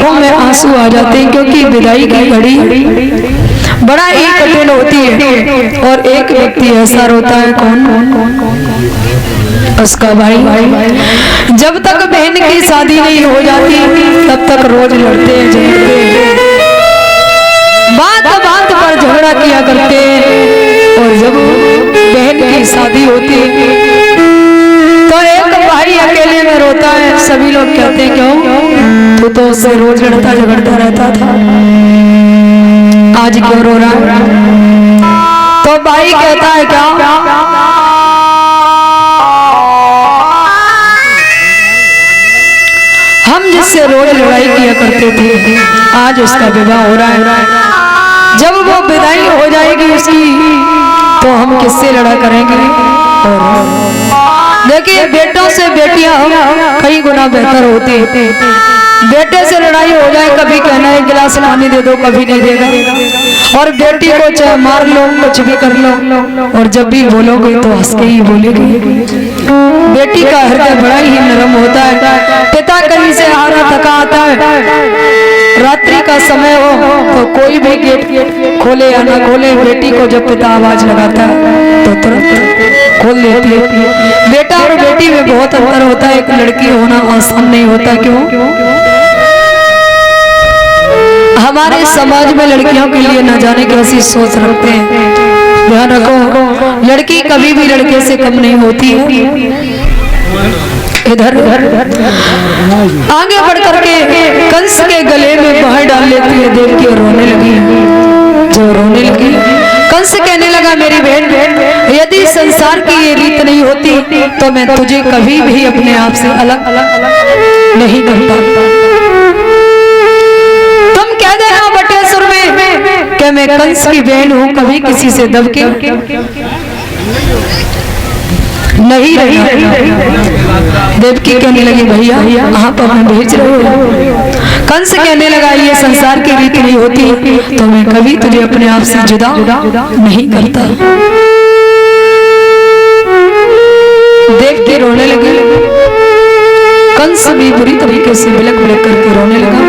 आंखों में आंसू आ जाते हैं, क्योंकि विदाई की घड़ी बड़ा ही कठिन होती है। और एक व्यक्ति ऐसा रोता है, कौन? उसका भाई। जब तक बहन की शादी नहीं हो जाती तब तक रोज लड़ते हैं, झगड़ते हैं, बात बात पर झगड़ा किया करते हैं। और जब बहन की शादी होती तो एक भाई अकेले में रोता है। सभी लोग कहते हैं, क्यों? तू तो उससे रोज लड़ता झगड़ता रहता था, आज क्यों रो रहा है? तो भाई कहता है, क्या हम जिससे रोज लड़ाई किया करते थे, आज उसका विवाह हो रहा है। जब वो विदाई हो जाएगी उसकी, तो हम किससे लड़ा करेंगे? और देखिए, बेटों से बेटियां कई गुना बेहतर होती है। बेटे से लड़ाई हो जाए, कभी कहना है गिलास पानी दे दो, कभी नहीं देगा। और बेटी को चाहे मार लो, कुछ भी कर लो, और जब भी बोलोगे तो हंस के ही बोलेगी। बेटी का हृदय बड़ा ही नरम होता है। पिता कहीं से आ रहा थका आता है, रात्रि का समय हो तो कोई भी गेट खोले या ना खोले, बेटी को जब पिता आवाज लगाता है तो तुरंत खोल देती है। बेटा और बेटी में बहुत अंतर होता है, एक लड़की होना आसान नहीं होता। क्यों? हमारे समाज में लड़कियों के लिए न जाने कैसी सोच रखते हैं। ध्यान रखो, लड़की कभी भी लड़के से कम नहीं होती है। इधर आगे बढ़ करके कंस के गले में बाहर डाल लेती है देवकी और रोने लगी। जो रोने लगी, कंस कहने लगा, मेरी बहन, यदि संसार की ये रीत नहीं होती तो मैं तुझे कभी भी अपने आप से अलग नहीं करता। तुम कह देना बटेश्वर में कि मैं कंस की बहन हूँ, कभी किसी से दब के नहीं रही। देवकी कहने लगी, भैया आप हमें भेज रहे हो? कंस कहने लगा, ये संसार की रीत नहीं होती तो मैं कभी तुझे अपने आप से जुदा नहीं करता। देवकी रोने लगी, कंस भी बुरी तरीके से बिलक बिलक करके रोने लगा।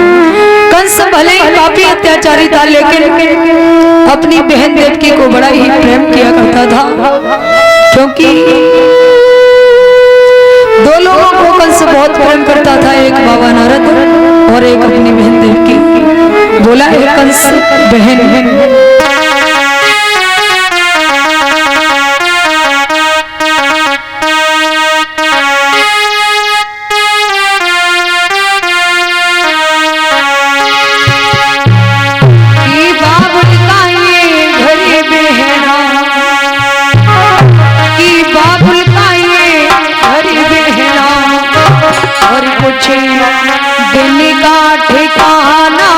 कंस भले ही पापी अत्याचारी था, लेकिन अपनी बहन देवकी को बड़ा ही प्रेम किया करता था, क्योंकि दो लोगों को कंस बहुत प्रेम करता था, एक बाबा नारद और एक अपनी बहन देवकी। बोला, एक कंस बहन दिन का ठिकाना